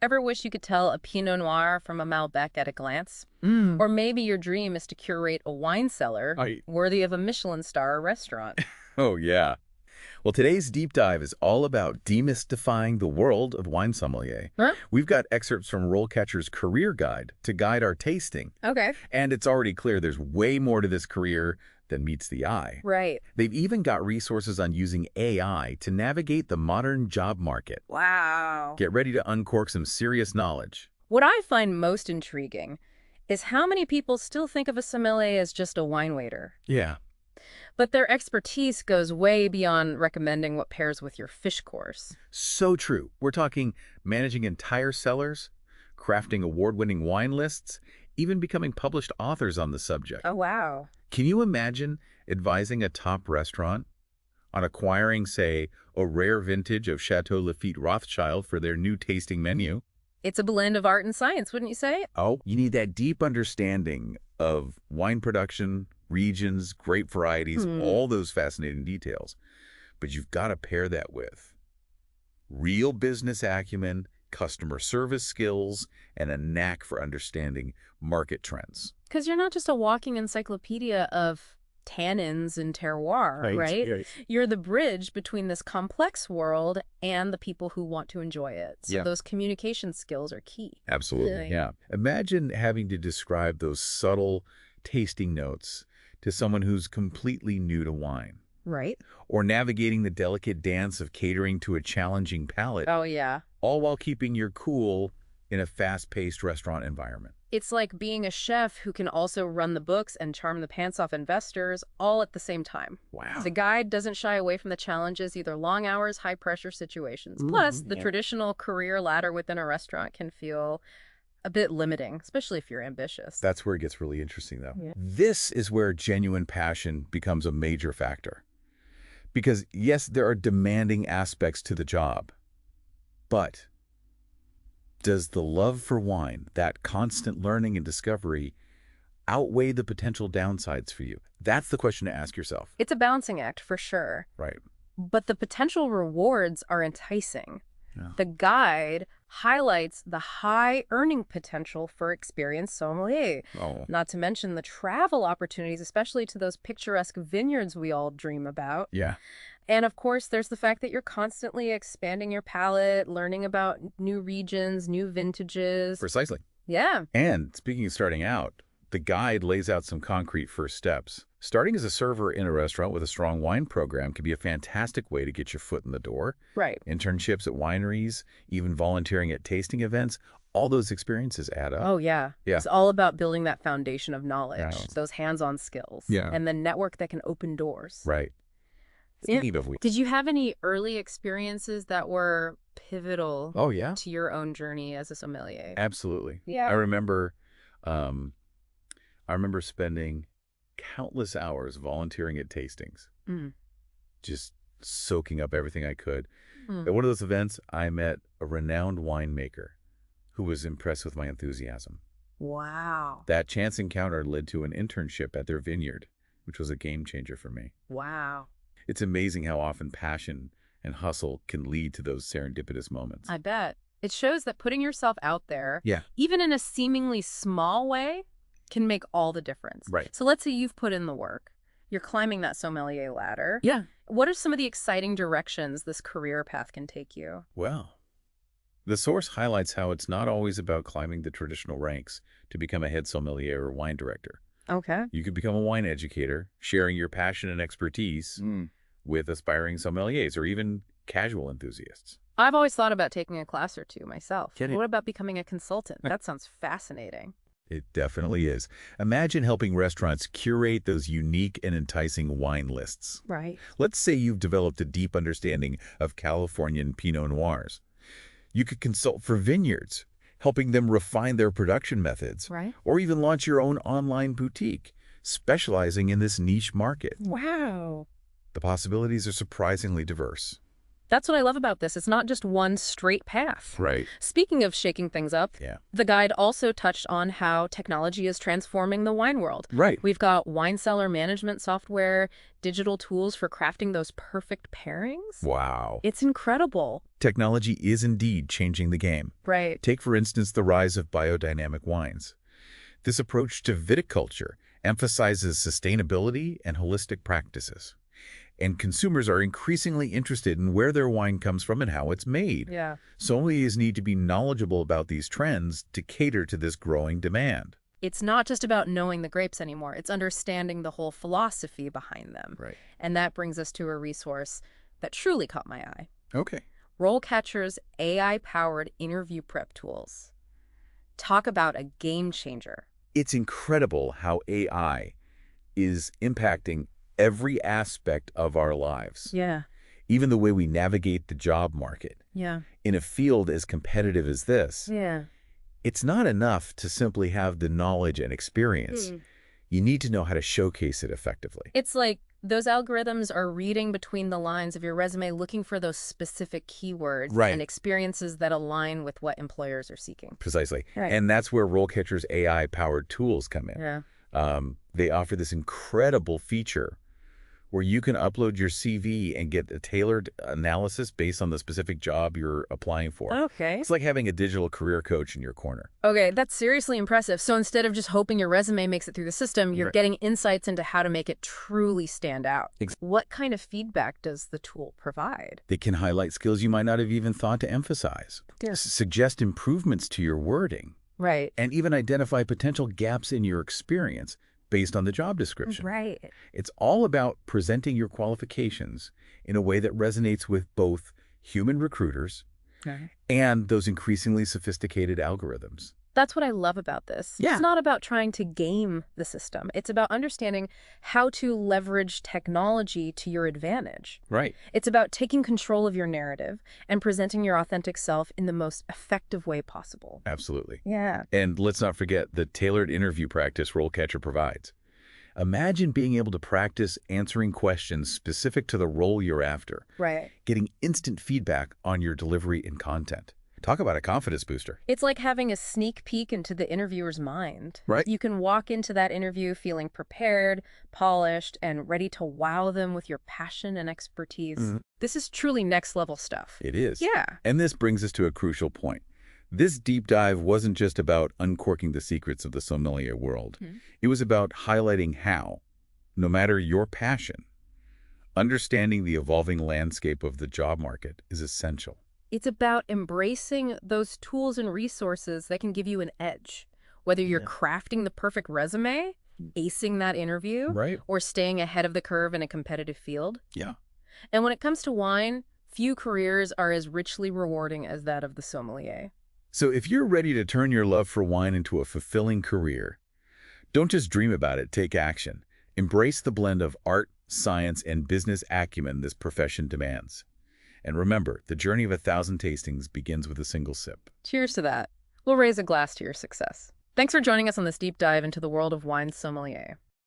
Ever wish you could tell a Pinot Noir from a Malbec at a glance? Mm. Or maybe your dream is to curate a wine cellar I worthy of a Michelin star restaurant. Oh, yeah. Well, today's deep dive is all about demystifying the world of wine sommelier. Huh? We've got excerpts from RoleCatcher's career guide to guide our tasting. Okay. And it's already clear there's way more to this career than meets the eye. Right. They've even got resources on using AI to navigate the modern job market. Wow. Get ready to uncork some serious knowledge. What I find most intriguing is how many people still think of a sommelier as just a wine waiter. Yeah. But their expertise goes way beyond recommending what pairs with your fish course. So true. We're talking managing entire cellars, crafting award-winning wine lists, even becoming published authors on the subject. Oh, wow. Can you imagine advising a top restaurant on acquiring, say, a rare vintage of Chateau Lafite Rothschild for their new tasting menu? It's a blend of art and science, wouldn't you say? Oh, you need that deep understanding of wine production, regions, grape varieties, all those fascinating details. But you've got to pair that with real business acumen, customer service skills, and a knack for understanding market trends. Because you're not just a walking encyclopedia of tannins and terroir, right? You're the bridge between this complex world and the people who want to enjoy it. So Yeah. those communication skills are key. Absolutely, yeah. Imagine having to describe those subtle tasting notes to someone who's completely new to wine, Right? or navigating the delicate dance of catering to a challenging palate, Oh, yeah. all while keeping your cool in a fast-paced restaurant environment. It's like being a chef who can also run the books and charm the pants off investors all at the same time. Wow. The guide doesn't shy away from the challenges, either long hours, high-pressure situations. Plus, the traditional career ladder within a restaurant can feel a bit limiting, especially if you're ambitious. That's where it gets really interesting, though. Yeah. This is where genuine passion becomes a major factor. Because, yes, there are demanding aspects to the job, but does the love for wine, that constant learning and discovery, outweigh the potential downsides for you? That's the question to ask yourself. It's a balancing act, for sure. Right. But the potential rewards are enticing. Yeah. The guide highlights the high earning potential for experienced sommelier, Oh, not to mention the travel opportunities, especially to those picturesque vineyards we all dream about. yeah. And of course, there's the fact that you're constantly expanding your palate, learning about new regions, new vintages. Precisely. Yeah. And speaking of starting out, the guide lays out some concrete first steps. Starting as a server in a restaurant with a strong wine program can be a fantastic way to get your foot in the door. Right. Internships at wineries, even volunteering at tasting events, all those experiences add up. Oh, yeah. Yeah. It's all about building that foundation of knowledge, Right. those hands-on skills, Yeah. and the network that can open doors. Right. Yeah. Speaking of Did you have any early experiences that were pivotal oh, yeah. to your own journey as a sommelier? Absolutely. Yeah. I remember spending countless hours volunteering at tastings, Mm. just soaking up everything I could. Mm. At one of those events, I met a renowned winemaker who was impressed with my enthusiasm. Wow. That chance encounter led to an internship at their vineyard, which was a game changer for me. Wow. It's amazing how often passion and hustle can lead to those serendipitous moments. I bet. It shows that putting yourself out there, Yeah. even in a seemingly small way, can make all the difference. Right. So let's say you've put in the work. You're climbing that sommelier ladder. Yeah. What are some of the exciting directions this career path can take you? Well, the source highlights how it's not always about climbing the traditional ranks to become a head sommelier or wine director. Okay. You could become a wine educator, sharing your passion and expertise with aspiring sommeliers or even casual enthusiasts. I've always thought about taking a class or two myself. Get it. What about becoming a consultant? That sounds fascinating. It definitely is. Imagine helping restaurants curate those unique and enticing wine lists. Right. Let's say you've developed a deep understanding of Californian Pinot Noirs. You could consult for vineyards, helping them refine their production methods, Right. or even launch your own online boutique, specializing in this niche market. Wow. The possibilities are surprisingly diverse. That's what I love about this. It's not just one straight path. Right. Speaking of shaking things up, Yeah. the guide also touched on how technology is transforming the wine world. Right. We've got wine cellar management software, digital tools for crafting those perfect pairings. Wow. It's incredible. Technology is indeed changing the game. Right. Take, for instance, the rise of biodynamic wines. This approach to viticulture emphasizes sustainability and holistic practices. And consumers are increasingly interested in where their wine comes from and how it's made. Yeah. Sommeliers need to be knowledgeable about these trends to cater to this growing demand. It's not just about knowing the grapes anymore. It's understanding the whole philosophy behind them. Right. And that brings us to a resource that truly caught my eye. Okay. RoleCatcher's AI-powered interview prep tools. Talk about a game changer. It's incredible how AI is impacting every aspect of our lives. Yeah. Even the way we navigate the job market. Yeah. In a field as competitive as this, Yeah. it's not enough to simply have the knowledge and experience. You need to know how to showcase it effectively. It's like those algorithms are reading between the lines of your resume, looking for those specific keywords Right. and experiences that align with what employers are seeking. Precisely. Right. And that's where RoleCatcher's AI-powered tools come in. Yeah. They offer this incredible feature where you can upload your CV and get a tailored analysis based on the specific job you're applying for. Okay. It's like having a digital career coach in your corner. Okay, that's seriously impressive. So instead of just hoping your resume makes it through the system, you're Right. getting insights into how to make it truly stand out. Ex- What kind of feedback does the tool provide? They can highlight skills you might not have even thought to emphasize, Yeah. suggest improvements to your wording, Right. and even identify potential gaps in your experience based on the job description. Right. It's all about presenting your qualifications in a way that resonates with both human recruiters Okay. and those increasingly sophisticated algorithms. That's what I love about this. Yeah. It's not about trying to game the system. It's about understanding how to leverage technology to your advantage. Right. It's about taking control of your narrative and presenting your authentic self in the most effective way possible. Absolutely. Yeah. And let's not forget the tailored interview practice RoleCatcher provides. Imagine being able to practice answering questions specific to the role you're after, Right. getting instant feedback on your delivery and content. Talk about a confidence booster. It's like having a sneak peek into the interviewer's mind. Right. You can walk into that interview feeling prepared, polished, and ready to wow them with your passion and expertise. This is truly next level stuff. It is. Yeah. And this brings us to a crucial point. This deep dive wasn't just about uncorking the secrets of the sommelier world. It was about highlighting how, no matter your passion, understanding the evolving landscape of the job market is essential. It's about embracing those tools and resources that can give you an edge. Whether you're crafting the perfect resume, acing that interview, Right. or staying ahead of the curve in a competitive field. Yeah. And when it comes to wine, few careers are as richly rewarding as that of the sommelier. So if you're ready to turn your love for wine into a fulfilling career, don't just dream about it, take action. Embrace the blend of art, science, and business acumen this profession demands. And remember, the journey of 1,000 tastings begins with a single sip. Cheers to that. We'll raise a glass to your success. Thanks for joining us on this deep dive into the world of wine sommelier.